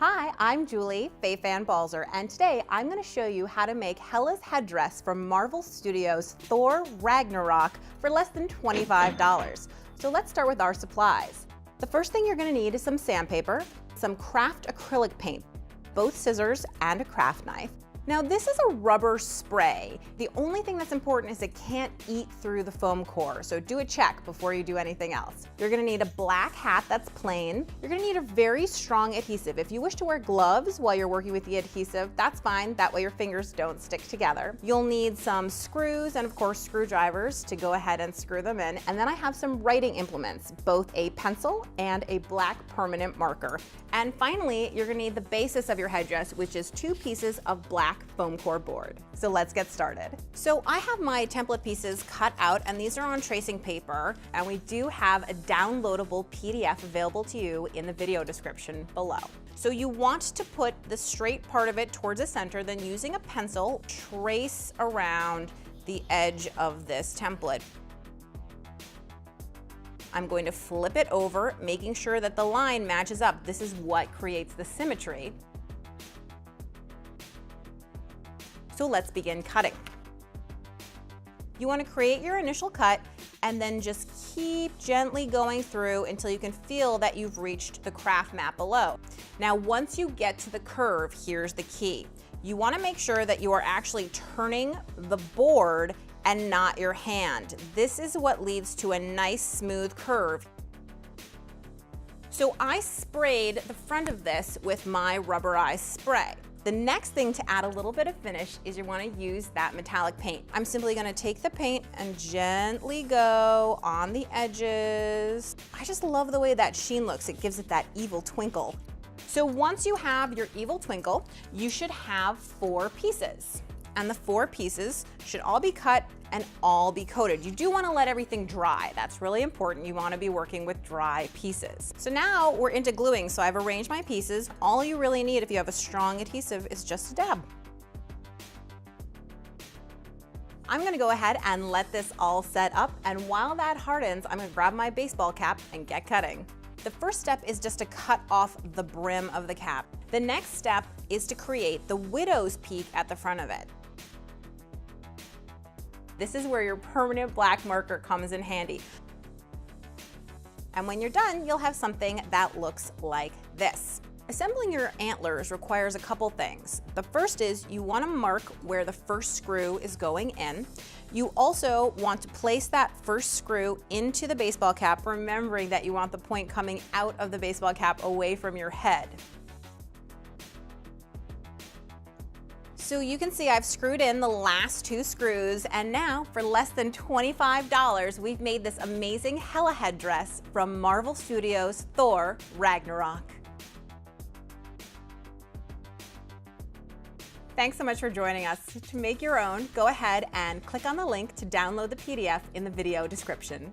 Hi, I'm Julie, Faye Fan Balzer, and today I'm going to show you how to make Hela's headdress from Marvel Studios' Thor Ragnarok for less than $25. So let's start with our supplies. The first thing you're going to need is some sandpaper, some craft acrylic paint, both scissors, and a craft knife. Now this is a rubber spray. The only thing that's important is it can't eat through the foam core, so do a check before you do anything else. You're gonna need a black hat that's plain. You're gonna need a very strong adhesive. If you wish to wear gloves while you're working with the adhesive, that's fine. That way your fingers don't stick together. You'll need some screws and of course screwdrivers to go ahead and screw them in. And then I have some writing implements, both a pencil and a black permanent marker. And finally, you're gonna need the basis of your headdress, which is 2 pieces of black foam core board. So let's get started. So I have my template pieces cut out and these are on tracing paper, and we do have a downloadable PDF available to you in the video description below. So you want to put the straight part of it towards the center, then using a pencil, trace around the edge of this template. I'm going to flip it over, making sure that the line matches up. This is what creates the symmetry. So let's begin cutting. You want to create your initial cut and then just keep gently going through until you can feel that you've reached the craft mat below. Now, once you get to the curve, here's the key. You want to make sure that you are actually turning the board and not your hand. This is what leads to a nice smooth curve. So I sprayed the front of this with my rubberized spray. The next thing to add a little bit of finish is you want to use that metallic paint. I'm simply going to take the paint and gently go on the edges. I just love the way that sheen looks. It gives it that evil twinkle. So once you have your evil twinkle, you should have 4 pieces. And the 4 pieces should all be cut and all be coated. You do want to let everything dry. That's really important. You want to be working with dry pieces. So now we're into gluing. So I've arranged my pieces. All you really need if you have a strong adhesive is just a dab. I'm going to go ahead and let this all set up. And while that hardens, I'm going to grab my baseball cap and get cutting. The first step is just to cut off the brim of the cap. The next step is to create the widow's peak at the front of it. This is where your permanent black marker comes in handy. And when you're done, you'll have something that looks like this. Assembling your antlers requires a couple things. The first is you want to mark where the first screw is going in. You also want to place that first screw into the baseball cap, remembering that you want the point coming out of the baseball cap away from your head. So you can see I've screwed in the last 2 screws, and now for less than $25, we've made this amazing Hela headdress from Marvel Studios' Thor Ragnarok. Thanks so much for joining us. To make your own, go ahead and click on the link to download the PDF in the video description.